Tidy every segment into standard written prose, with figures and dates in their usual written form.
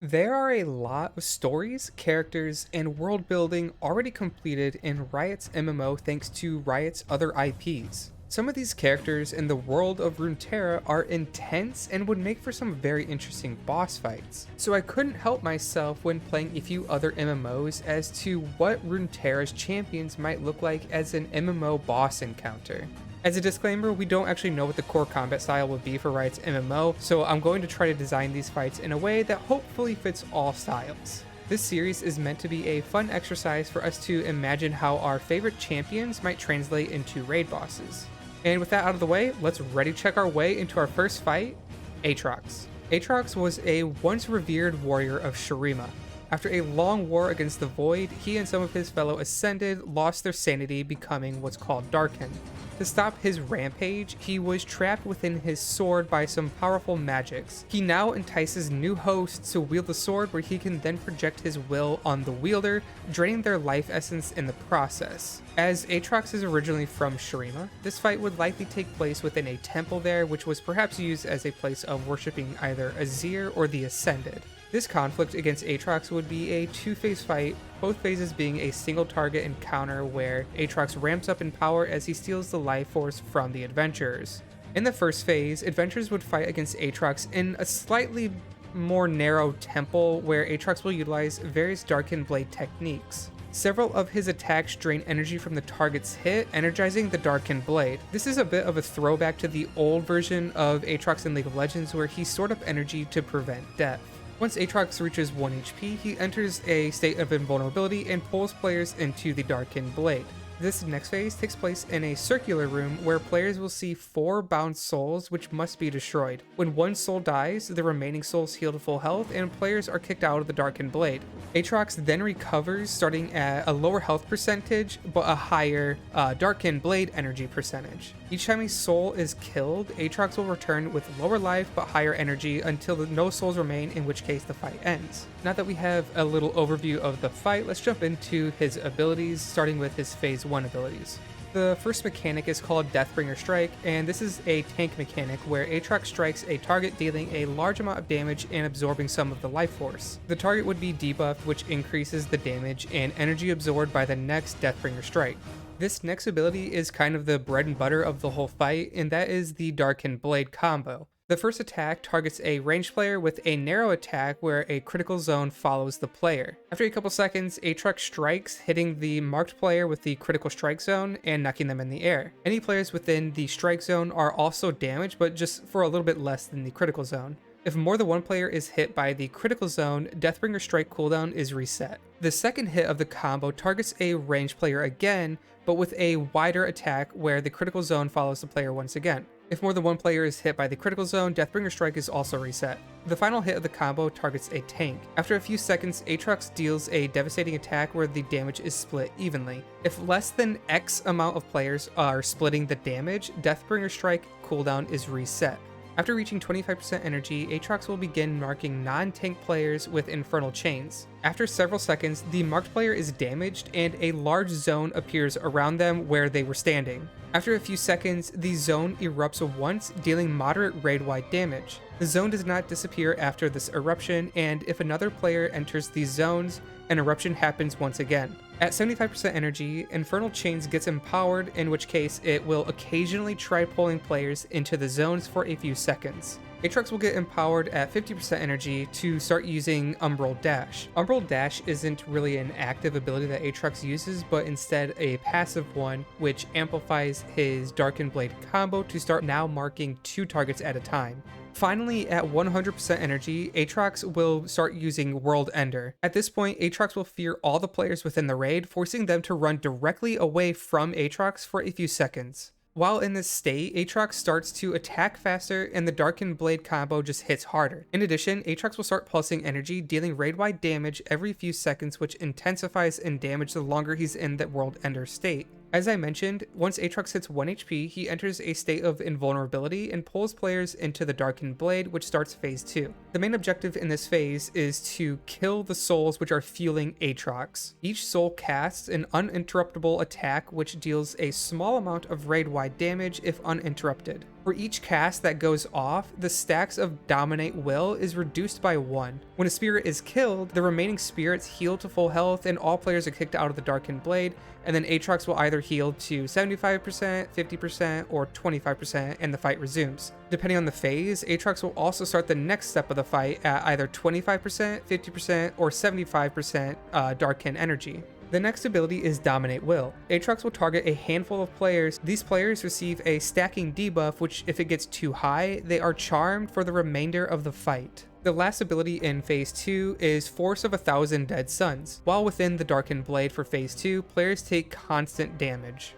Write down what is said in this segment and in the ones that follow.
There are a lot of stories, characters, and world building already completed in Riot's MMO thanks to Riot's other IPs. Some of these characters in the world of Runeterra are intense and would make for some very interesting boss fights. So I couldn't help myself when playing a few other MMOs as to what Runeterra's champions might look like as an MMO boss encounter. As a disclaimer, we don't actually know what the core combat style would be for Riot's MMO, so I'm going to try to design these fights in a way that hopefully fits all styles. This series is meant to be a fun exercise for us to imagine how our favorite champions might translate into raid bosses. And with that out of the way, let's ready check our way into our first fight, Aatrox. Aatrox was a once revered warrior of Shurima. After a long war against the Void, he and some of his fellow Ascended lost their sanity, becoming what's called Darkin. To stop his rampage, he was trapped within his sword by some powerful magics. He now entices new hosts to wield the sword, where he can then project his will on the wielder, draining their life essence in the process. As Aatrox is originally from Shurima, this fight would likely take place within a temple there, which was perhaps used as a place of worshipping either Azir or the Ascended. This conflict against Aatrox would be a two-phase fight, both phases being a single target encounter where Aatrox ramps up in power as he steals the life force from the adventurers. In the first phase, adventurers would fight against Aatrox in a slightly more narrow temple where Aatrox will utilize various Darkin Blade techniques. Several of his attacks drain energy from the target's hit, energizing the Darkin Blade. This is a bit of a throwback to the old version of Aatrox in League of Legends where he stored up energy to prevent death. Once Aatrox reaches 1 HP, he enters a state of invulnerability and pulls players into the Darkin Blade. This next phase takes place in a circular room where players will see 4 bound souls which must be destroyed. When one soul dies, the remaining souls heal to full health and players are kicked out of the Darkin Blade. Aatrox then recovers starting at a lower health percentage but a higher Darkin Blade energy percentage. Each time a soul is killed, Aatrox will return with lower life but higher energy until no souls remain, in which case the fight ends. Now that we have a little overview of the fight, let's jump into his abilities, starting with his phase 1 abilities. The first mechanic is called Deathbringer Strike, and this is a tank mechanic where Aatrox strikes a target, dealing a large amount of damage and absorbing some of the life force. The target would be debuffed, which increases the damage and energy absorbed by the next Deathbringer Strike. This next ability is kind of the bread and butter of the whole fight, and that is the Darkin Blade Combo. The first attack targets a ranged player with a narrow attack where a critical zone follows the player. After a couple seconds, Aatrox strikes, hitting the marked player with the critical strike zone and knocking them in the air. Any players within the strike zone are also damaged, but just for a little bit less than the critical zone. If more than one player is hit by the critical zone, Deathbringer Strike cooldown is reset. The second hit of the combo targets a ranged player again, but with a wider attack where the critical zone follows the player once again. If more than one player is hit by the critical zone, Deathbringer Strike is also reset. The final hit of the combo targets a tank. After a few seconds, Aatrox deals a devastating attack where the damage is split evenly. If less than X amount of players are splitting the damage, Deathbringer Strike cooldown is reset. After reaching 25% energy, Aatrox will begin marking non-tank players with infernal chains. After several seconds, the marked player is damaged and a large zone appears around them where they were standing. After a few seconds, the zone erupts once, dealing moderate raid-wide damage. The zone does not disappear after this eruption, and if another player enters these zones, an eruption happens once again. At 75% energy, Infernal Chains gets empowered, in which case it will occasionally try pulling players into the zones for a few seconds. Aatrox will get empowered at 50% energy to start using Umbral Dash. Umbral Dash isn't really an active ability that Aatrox uses, but instead a passive one, which amplifies his Darkin Blade combo to start now marking 2 targets at a time. Finally, at 100% energy, Aatrox will start using World Ender. At this point, Aatrox will fear all the players within the raid, forcing them to run directly away from Aatrox for a few seconds. While in this state, Aatrox starts to attack faster and the Darkin Blade combo just hits harder. In addition, Aatrox will start pulsing energy, dealing raid-wide damage every few seconds, which intensifies in damage the longer he's in that World Ender state. As I mentioned, once Aatrox hits 1 HP, he enters a state of invulnerability and pulls players into the Darkin Blade, which starts phase 2. The main objective in this phase is to kill the souls which are fueling Aatrox. Each soul casts an uninterruptible attack which deals a small amount of raid-wide damage if uninterrupted. For each cast that goes off, the stacks of Dominate Will is reduced by 1. When a spirit is killed, the remaining spirits heal to full health and all players are kicked out of the Darkin Blade, and then Aatrox will either heal to 75%, 50%, or 25%, and the fight resumes. Depending on the phase, Aatrox will also start the next step of the fight at either 25%, 50%, or 75% Darkin energy. The next ability is Dominate Will. Aatrox will target a handful of players. These players receive a stacking debuff, which if it gets too high, they are charmed for the remainder of the fight. The last ability in Phase 2 is Force of 1,000 Dead Suns. While within the Darkin Blade for Phase 2, players take constant damage.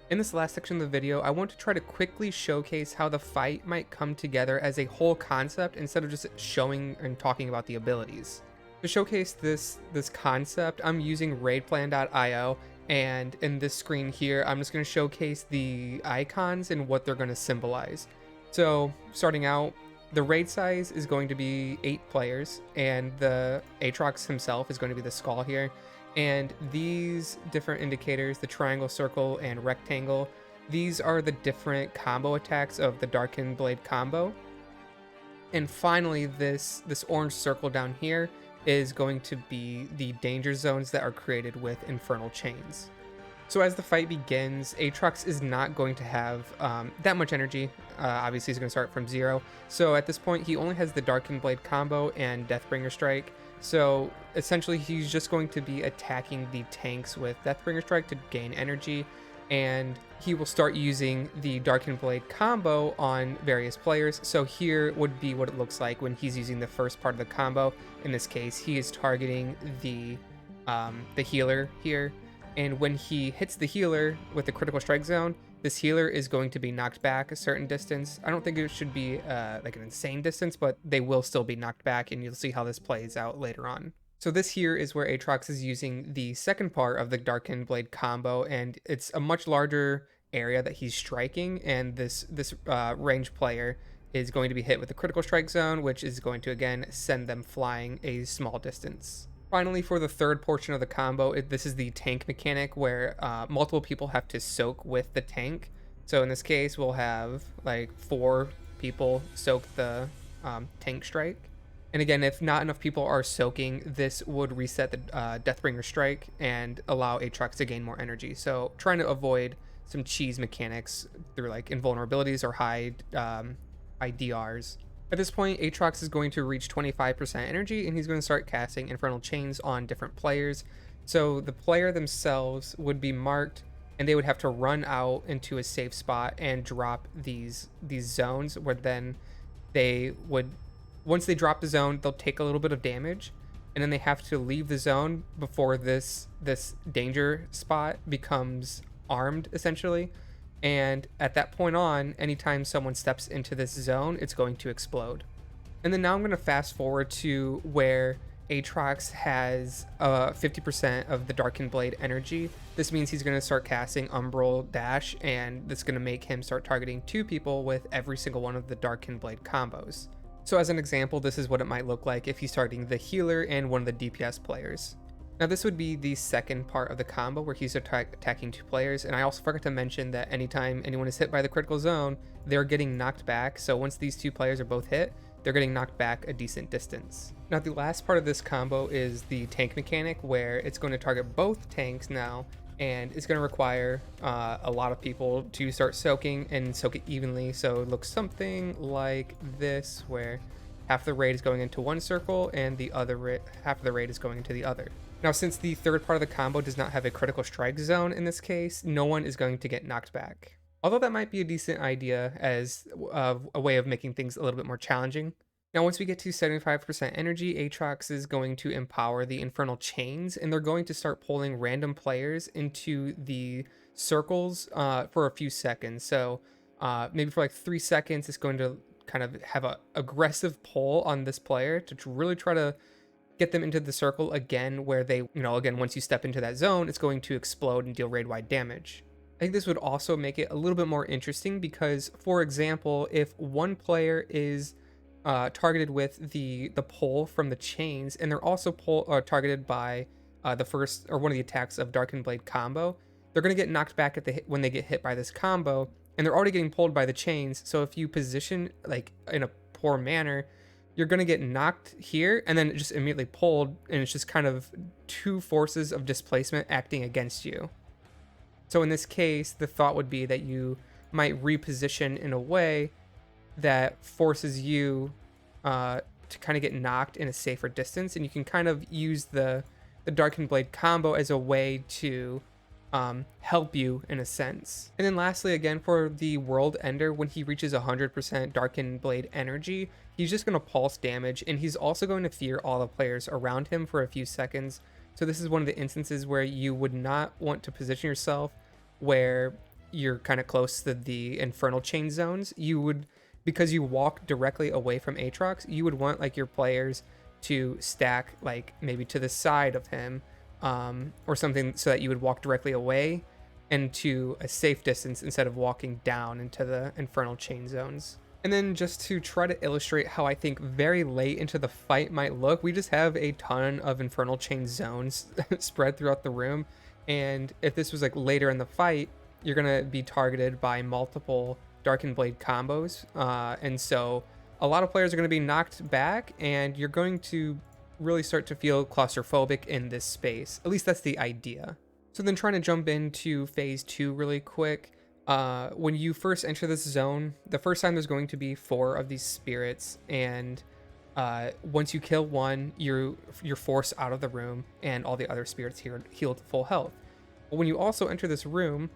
In this last section of the video, I want to try to quickly showcase how the fight might come together as a whole concept instead of just showing and talking about the abilities. To showcase this concept, I'm using raidplan.io, and in this screen here, I'm just going to showcase the icons and what they're going to symbolize. So starting out, the raid size is going to be 8 players, and the Aatrox himself is going to be the skull here. And these different indicators, the triangle, circle, and rectangle, these are the different combo attacks of the Darkin Blade Combo. And finally, this orange circle down here is going to be the danger zones that are created with Infernal Chains. So as the fight begins, Aatrox is not going to have that much energy. Obviously, he's going to start from 0. So at this point, he only has the Darkin Blade Combo and Deathbringer Strike. So essentially, he's just going to be attacking the tanks with Deathbringer Strike to gain energy. And he will start using the Darkin Blade combo on various players. So here would be what it looks like when he's using the first part of the combo. In this case, he is targeting the healer here. And when he hits the healer with the critical strike zone, this healer is going to be knocked back a certain distance. I don't think it should be like an insane distance, but they will still be knocked back, and you'll see how this plays out later on. So this here is where Aatrox is using the second part of the Darkin Blade combo, and it's a much larger area that he's striking, and this range player is going to be hit with the critical strike zone, which is going to again send them flying a small distance. Finally, for the third portion of the combo, this is the tank mechanic where multiple people have to soak with the tank. So in this case, we'll have like 4 people soak the tank strike. And again, if not enough people are soaking, this would reset the Deathbringer Strike and allow Aatrox to gain more energy. So trying to avoid some cheese mechanics through like invulnerabilities or high DRs. At this point, Aatrox is going to reach 25% energy, and he's going to start casting Infernal Chains on different players. So the player themselves would be marked, and they would have to run out into a safe spot and drop these zones, where then they would, once they drop the zone, they'll take a little bit of damage, and then they have to leave the zone before this danger spot becomes armed, essentially. And at that point on, anytime someone steps into this zone, it's going to explode. And then now I'm going to fast forward to where Aatrox has 50% of the Darkin Blade energy. This means he's going to start casting Umbral Dash, and that's going to make him start targeting 2 people with every single one of the Darkin Blade combos. So as an example, this is what it might look like if he's targeting the healer and one of the DPS players. Now this would be the second part of the combo where he's attacking 2 players, and I also forgot to mention that anytime anyone is hit by the critical zone, they're getting knocked back. So once these 2 players are both hit, they're getting knocked back a decent distance. Now the last part of this combo is the tank mechanic, where it's going to target both tanks now, and it's going to require a lot of people to start soaking and soak it evenly. So it looks something like this, where half the raid is going into one circle and the other half of the raid is going into the other. Now, since the third part of the combo does not have a critical strike zone in this case, no one is going to get knocked back. Although that might be a decent idea as a way of making things a little bit more challenging. Now, once we get to 75% energy, Aatrox is going to empower the Infernal Chains, and they're going to start pulling random players into the circles for a few seconds. So maybe for like 3 seconds, it's going to kind of have an aggressive pull on this player to really try to get them into the circle again, where they, again, once you step into that zone, it's going to explode and deal raid-wide damage. I think this would also make it a little bit more interesting because, for example, if one player is targeted with the pull from the chains, and they're also targeted by the first or one of the attacks of Darkin Blade combo, they're going to get knocked back when they get hit by this combo, and they're already getting pulled by the chains. So if you position like in a poor manner, you're going to get knocked here and then just immediately pulled, and it's just kind of two forces of displacement acting against you. So in this case, the thought would be that you might reposition in a way that forces you to kind of get knocked in a safer distance, and you can kind of use the Darkin Blade Combo as a way to help you in a sense. And then lastly, again, for the World Ender, when he reaches 100% Darkin Blade energy, he's just going to pulse damage, and he's also going to fear all the players around him for a few seconds. So this is one of the instances where you would not want to position yourself where you're kind of close to the infernal chain zones. You would, because you walk directly away from Aatrox, you would want like your players to stack like maybe to the side of him, or something, so that you would walk directly away and to a safe distance instead of walking down into the infernal chain zones. And then just to try to illustrate how I think very late into the fight might look, we just have a ton of infernal chain zones spread throughout the room. And if this was like later in the fight, you're going to be targeted by multiple Darkin Blade combos. And so a lot of players are going to be knocked back, and you're going to really start to feel claustrophobic in this space. At least that's the idea. So then trying to jump into phase 2 really quick. When you first enter this zone, the first time there's going to be 4 of these spirits, and once you kill one, you're forced out of the room, and all the other spirits here heal to full health. But when you also enter this room,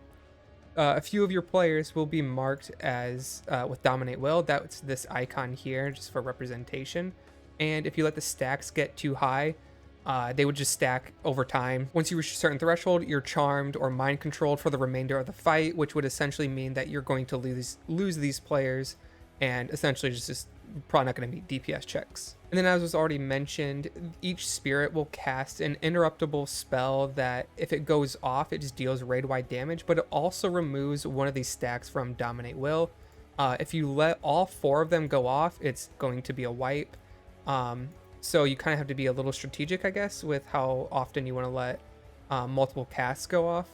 a few of your players will be marked as with Dominate Will. That's this icon here, just for representation. And if you let the stacks get too high, they would just stack over time. Once you reach a certain threshold, you're charmed or mind controlled for the remainder of the fight, which would essentially mean that you're going to lose these players, and essentially just probably not going to meet DPS checks. And then, as was already mentioned, each spirit will cast an interruptible spell that if it goes off, it just deals raid-wide damage, but it also removes one of these stacks from Dominate Will. If you let all 4 of them go off, it's going to be a wipe. So you kind of have to be a little strategic, I guess, with how often you want to let multiple casts go off.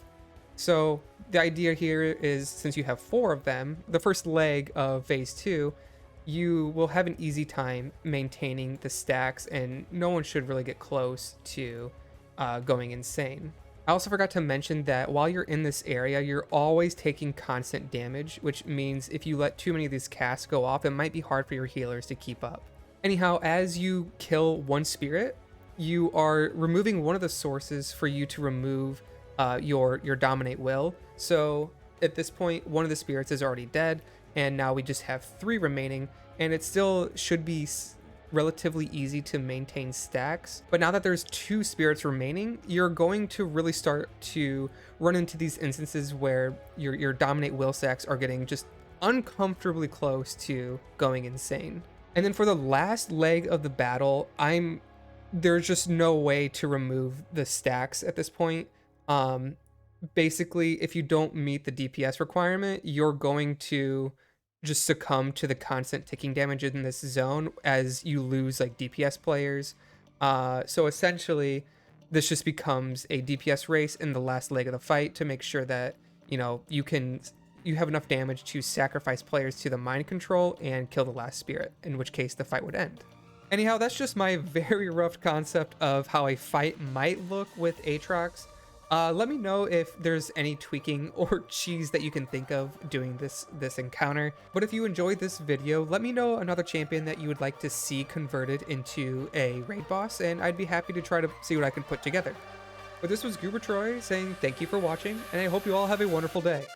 So the idea here is, since you have 4 of them, the first leg of phase 2, you will have an easy time maintaining the stacks, and no one should really get close to going insane. I also forgot to mention that while you're in this area, you're always taking constant damage, which means if you let too many of these casts go off, it might be hard for your healers to keep up. Anyhow, as you kill one spirit, you are removing one of the sources for you to remove your Dominate Will. So at this point, one of the spirits is already dead, and now we just have 3 remaining, and it still should be relatively easy to maintain stacks. But now that there's 2 spirits remaining, you're going to really start to run into these instances where your Dominate Will stacks are getting just uncomfortably close to going insane. And then for the last leg of the battle, there's just no way to remove the stacks at this point. Basically, if you don't meet the DPS requirement, you're going to just succumb to the constant ticking damage in this zone as you lose like DPS players. So essentially, this just becomes a DPS race in the last leg of the fight to make sure that, you know, you have enough damage to sacrifice players to the mind control and kill the last spirit, in which case the fight would end. Anyhow, that's just my very rough concept of how a fight might look with Aatrox. Let me know if there's any tweaking or cheese that you can think of doing this encounter. But if you enjoyed this video, let me know another champion that you would like to see converted into a raid boss, and I'd be happy to try to see what I can put together. But this was Goober Troy saying thank you for watching, and I hope you all have a wonderful day.